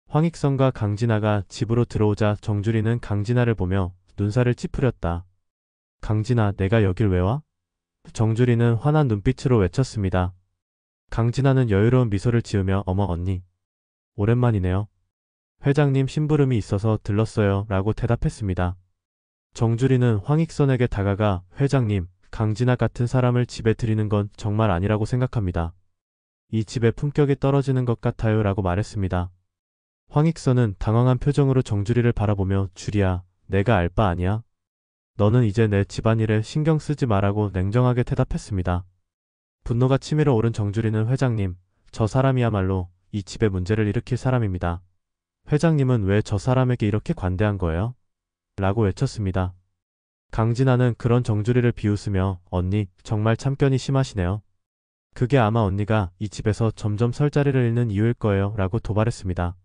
황익선과 강진아가 집으로 들어오자 정주리는 강진아를 보며 눈살을 찌푸렸다. 강진아, 내가 여길 왜 와? 정주리는 화난 눈빛으로 외쳤습니다. 강진아는 여유로운 미소를 지으며 어머 언니. 오랜만이네요. 회장님 심부름이 있어서 들렀어요 라고 대답했습니다. 정주리는 황익선에게 다가가 회장님, 강진아 같은 사람을 집에 들이는 건 정말 아니라고 생각합니다. 이 집의 품격이 떨어지는 것 같아요 라고 말했습니다. 황익선은 당황한 표정으로 정주리를 바라보며 주리야, 내가 알 바 아니야? 너는 이제 내 집안일에 신경 쓰지 마라고 냉정하게 대답했습니다. 분노가 치밀어 오른 정주리는 회장님, 저 사람이야말로 이 집의 문제를 일으킬 사람입니다. 회장님은 왜 저 사람에게 이렇게 관대한 거예요? 라고 외쳤습니다. 강진아는 그런 정주리를 비웃으며 언니, 정말 참견이 심하시네요. 그게 아마 언니가 이 집에서 점점 설 자리를 잃는 이유일 거예요 라고 도발했습니다.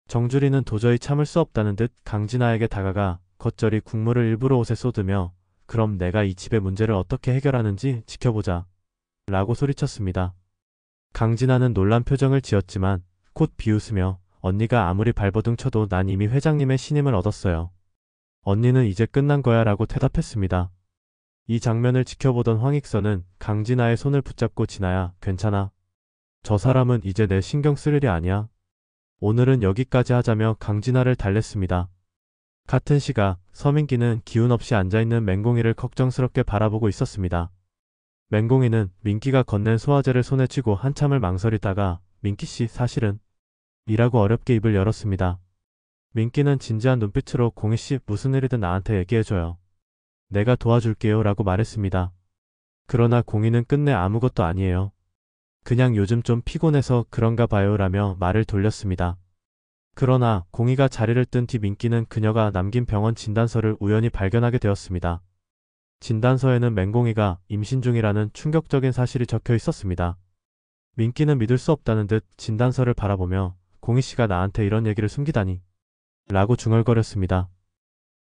정주리는 도저히 참을 수 없다는 듯 강진아에게 다가가 겉절이 국물을 일부러 옷에 쏟으며 그럼 내가 이 집의 문제를 어떻게 해결하는지 지켜보자 라고 소리쳤습니다. 강진아는 놀란 표정을 지었지만 곧 비웃으며 언니가 아무리 발버둥 쳐도 난 이미 회장님의 신임을 얻었어요. 언니는 이제 끝난 거야 라고 대답했습니다. 이 장면을 지켜보던 황익선은 강진아의 손을 붙잡고 진아야, 괜찮아. 저 사람은 이제 내 신경 쓸 일이 아니야. 오늘은 여기까지 하자며 강진아를 달랬습니다. 같은 시각 서민기는 기운 없이 앉아있는 맹공이를 걱정스럽게 바라보고 있었습니다. 맹공이는 민기가 건넨 소화제를 손에 쥐고 한참을 망설이다가 민기씨 사실은 이라고 어렵게 입을 열었습니다. 민기는 진지한 눈빛으로 공희씨 무슨 일이든 나한테 얘기해줘요. 내가 도와줄게요 라고 말했습니다. 그러나 공희는 끝내 아무것도 아니에요. 그냥 요즘 좀 피곤해서 그런가 봐요 라며 말을 돌렸습니다. 그러나 공희가 자리를 뜬 뒤 민기는 그녀가 남긴 병원 진단서를 우연히 발견하게 되었습니다. 진단서에는 맹공이가 임신 중이라는 충격적인 사실이 적혀 있었습니다. 민기는 믿을 수 없다는 듯 진단서를 바라보며 공희씨가 나한테 이런 얘기를 숨기다니 라고 중얼거렸습니다.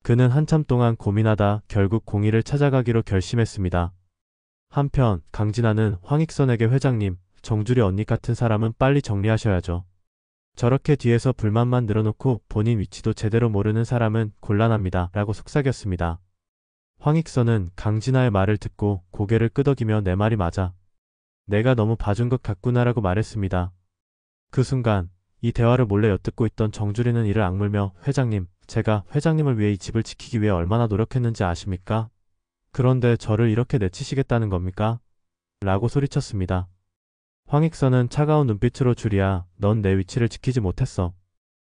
그는 한참 동안 고민하다 결국 공희를 찾아가기로 결심했습니다. 한편 강진아는 황익선에게 회장님, 정주리 언니 같은 사람은 빨리 정리하셔야죠. 저렇게 뒤에서 불만만 늘어놓고 본인 위치도 제대로 모르는 사람은 곤란합니다 라고 속삭였습니다. 황익선은 강진아의 말을 듣고 고개를 끄덕이며 내 말이 맞아. 내가 너무 봐준 것 같구나 라고 말했습니다. 그 순간 이 대화를 몰래 엿듣고 있던 정주리는 이를 악물며 회장님, 제가 회장님을 위해 이 집을 지키기 위해 얼마나 노력했는지 아십니까? 그런데 저를 이렇게 내치시겠다는 겁니까? 라고 소리쳤습니다. 황익선은 차가운 눈빛으로 주리야, 넌 내 위치를 지키지 못했어.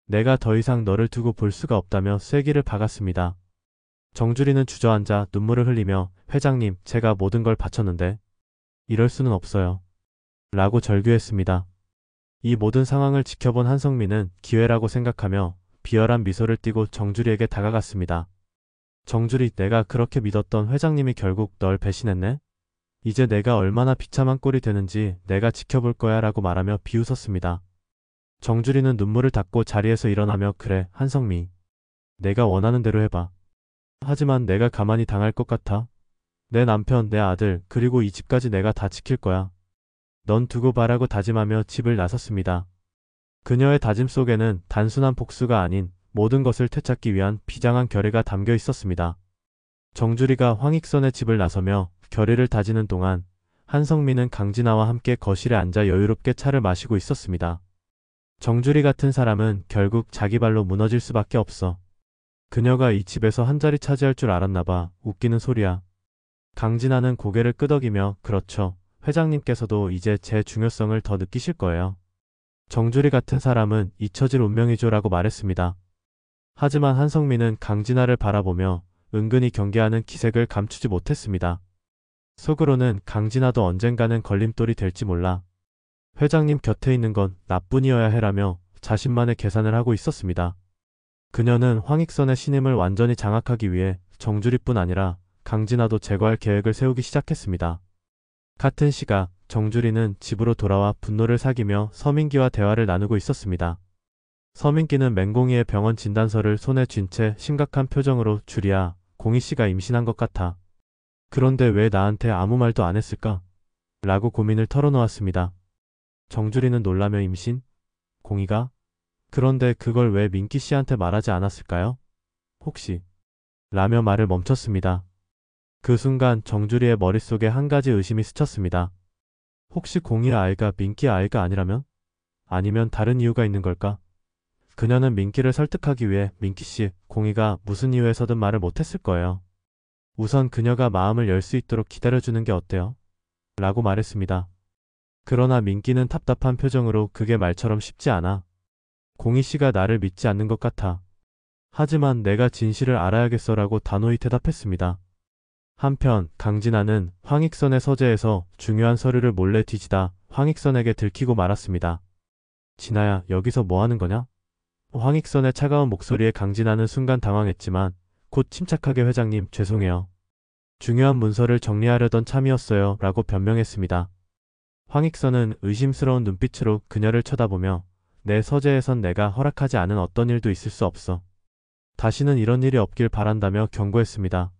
내가 더 이상 너를 두고 볼 수가 없다며 쐐기를 박았습니다. 정주리는 주저앉아 눈물을 흘리며 회장님, 제가 모든 걸 바쳤는데 이럴 수는 없어요. 라고 절규했습니다. 이 모든 상황을 지켜본 한성민은 기회라고 생각하며 비열한 미소를 띠고 정주리에게 다가갔습니다. 정주리, 내가 그렇게 믿었던 회장님이 결국 널 배신했네? 이제 내가 얼마나 비참한 꼴이 되는지 내가 지켜볼 거야 라고 말하며 비웃었습니다. 정주리는 눈물을 닦고 자리에서 일어나며 그래, 한성미. 내가 원하는 대로 해봐. 하지만 내가 가만히 당할 것 같아? 내 남편, 내 아들, 그리고 이 집까지 내가 다 지킬 거야. 넌 두고 봐라고 다짐하며 집을 나섰습니다. 그녀의 다짐 속에는 단순한 복수가 아닌 모든 것을 되찾기 위한 비장한 결의가 담겨 있었습니다. 정주리가 황익선의 집을 나서며 결의를 다지는 동안 한성민은 강진아와 함께 거실에 앉아 여유롭게 차를 마시고 있었습니다. 정주리 같은 사람은 결국 자기 발로 무너질 수밖에 없어. 그녀가 이 집에서 한 자리 차지할 줄 알았나봐. 웃기는 소리야. 강진아는 고개를 끄덕이며 그렇죠. 회장님께서도 이제 제 중요성을 더 느끼실 거예요. 정주리 같은 사람은 잊혀질 운명이죠 라고 말했습니다. 하지만 한성민은 강진아를 바라보며 은근히 경계하는 기색을 감추지 못했습니다. 속으로는 강진아도 언젠가는 걸림돌이 될지 몰라. 회장님 곁에 있는 건 나뿐이어야 해라며 자신만의 계산을 하고 있었습니다. 그녀는 황익선의 신임을 완전히 장악하기 위해 정주리뿐 아니라 강진아도 제거할 계획을 세우기 시작했습니다. 같은 시각 정주리는 집으로 돌아와 분노를 사기며 서민기와 대화를 나누고 있었습니다. 서민기는 맹공이의 병원 진단서를 손에 쥔 채 심각한 표정으로 주리야, 공희씨가 임신한 것 같아. 그런데 왜 나한테 아무 말도 안 했을까? 라고 고민을 털어놓았습니다. 정주리는 놀라며 임신? 공희가? 그런데 그걸 왜 민기 씨한테 말하지 않았을까요? 혹시 라며 말을 멈췄습니다. 그 순간 정주리의 머릿속에 한 가지 의심이 스쳤습니다. 혹시 공희 아이가 민기 아이가 아니라면? 아니면 다른 이유가 있는 걸까? 그녀는 민기를 설득하기 위해 민기 씨, 공희가 무슨 이유에서든 말을 못했을 거예요. 우선 그녀가 마음을 열 수 있도록 기다려주는 게 어때요? 라고 말했습니다. 그러나 민기는 답답한 표정으로 그게 말처럼 쉽지 않아. 공희 씨가 나를 믿지 않는 것 같아. 하지만 내가 진실을 알아야겠어라고 단호히 대답했습니다. 한편 강진아는 황익선의 서재에서 중요한 서류를 몰래 뒤지다 황익선에게 들키고 말았습니다. 진아야, 여기서 뭐 하는 거냐? 황익선의 차가운 목소리에 강진아는 순간 당황했지만 곧 침착하게 회장님, 죄송해요. 중요한 문서를 정리하려던 참이었어요 라고 변명했습니다. 황익선은 의심스러운 눈빛으로 그녀를 쳐다보며 내 서재에선 내가 허락하지 않은 어떤 일도 있을 수 없어. 다시는 이런 일이 없길 바란다며 경고했습니다.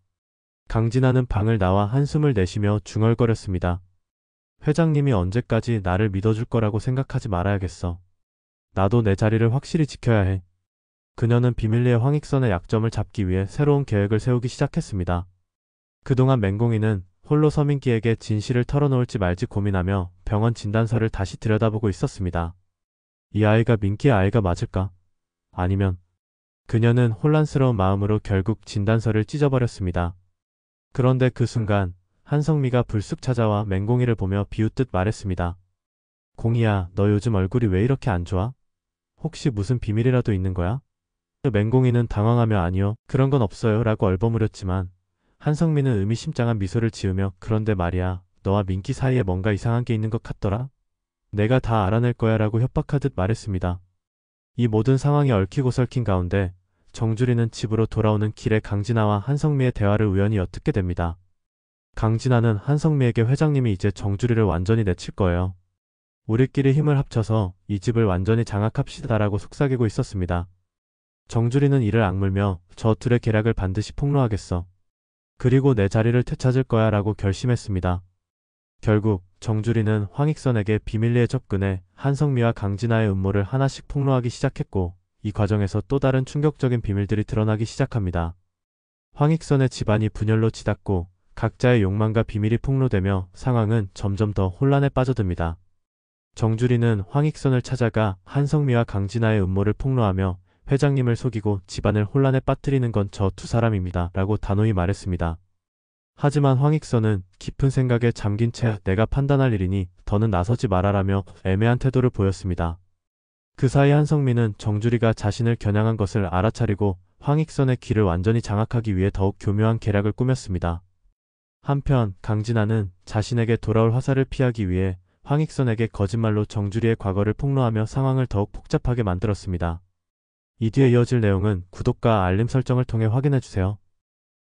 강진아는 방을 나와 한숨을 내쉬며 중얼거렸습니다. 회장님이 언제까지 나를 믿어줄 거라고 생각하지 말아야겠어. 나도 내 자리를 확실히 지켜야 해. 그녀는 비밀리에 황익선의 약점을 잡기 위해 새로운 계획을 세우기 시작했습니다. 그동안 맹공이는 홀로 서민기에게 진실을 털어놓을지 말지 고민하며 병원 진단서를 다시 들여다보고 있었습니다. 이 아이가 민기의 아이가 맞을까? 아니면 그녀는 혼란스러운 마음으로 결국 진단서를 찢어버렸습니다. 그런데 그 순간 한성미가 불쑥 찾아와 맹공이를 보며 비웃듯 말했습니다. 공이야, 너 요즘 얼굴이 왜 이렇게 안 좋아? 혹시 무슨 비밀이라도 있는 거야? 맹공이는 당황하며 아니요, 그런 건 없어요 라고 얼버무렸지만 한성미는 의미심장한 미소를 지으며 그런데 말이야, 너와 민기 사이에 뭔가 이상한 게 있는 것 같더라? 내가 다 알아낼 거야 라고 협박하듯 말했습니다. 이 모든 상황이 얽히고 설킨 가운데 정주리는 집으로 돌아오는 길에 강진아와 한성미의 대화를 우연히 엿듣게 됩니다. 강진아는 한성미에게 회장님이 이제 정주리를 완전히 내칠 거예요. 우리끼리 힘을 합쳐서 이 집을 완전히 장악합시다라고 속삭이고 있었습니다. 정주리는 이를 악물며 저 둘의 계략을 반드시 폭로하겠어. 그리고 내 자리를 되찾을 거야 라고 결심했습니다. 결국 정주리는 황익선에게 비밀리에 접근해 한성미와 강진아의 음모를 하나씩 폭로하기 시작했고 이 과정에서 또 다른 충격적인 비밀들이 드러나기 시작합니다. 황익선의 집안이 분열로 치닫고 각자의 욕망과 비밀이 폭로되며 상황은 점점 더 혼란에 빠져듭니다. 정주리는 황익선을 찾아가 한성미와 강진아의 음모를 폭로하며 회장님을 속이고 집안을 혼란에 빠뜨리는 건 저 두 사람입니다 라고 단호히 말했습니다. 하지만 황익선은 깊은 생각에 잠긴 채 내가 판단할 일이니 더는 나서지 말아라며 애매한 태도를 보였습니다. 그 사이 한성민은 정주리가 자신을 겨냥한 것을 알아차리고 황익선의 길을 완전히 장악하기 위해 더욱 교묘한 계략을 꾸몄습니다. 한편 강진아는 자신에게 돌아올 화살을 피하기 위해 황익선에게 거짓말로 정주리의 과거를 폭로하며 상황을 더욱 복잡하게 만들었습니다. 이 뒤에 이어질 내용은 구독과 알림 설정을 통해 확인해주세요.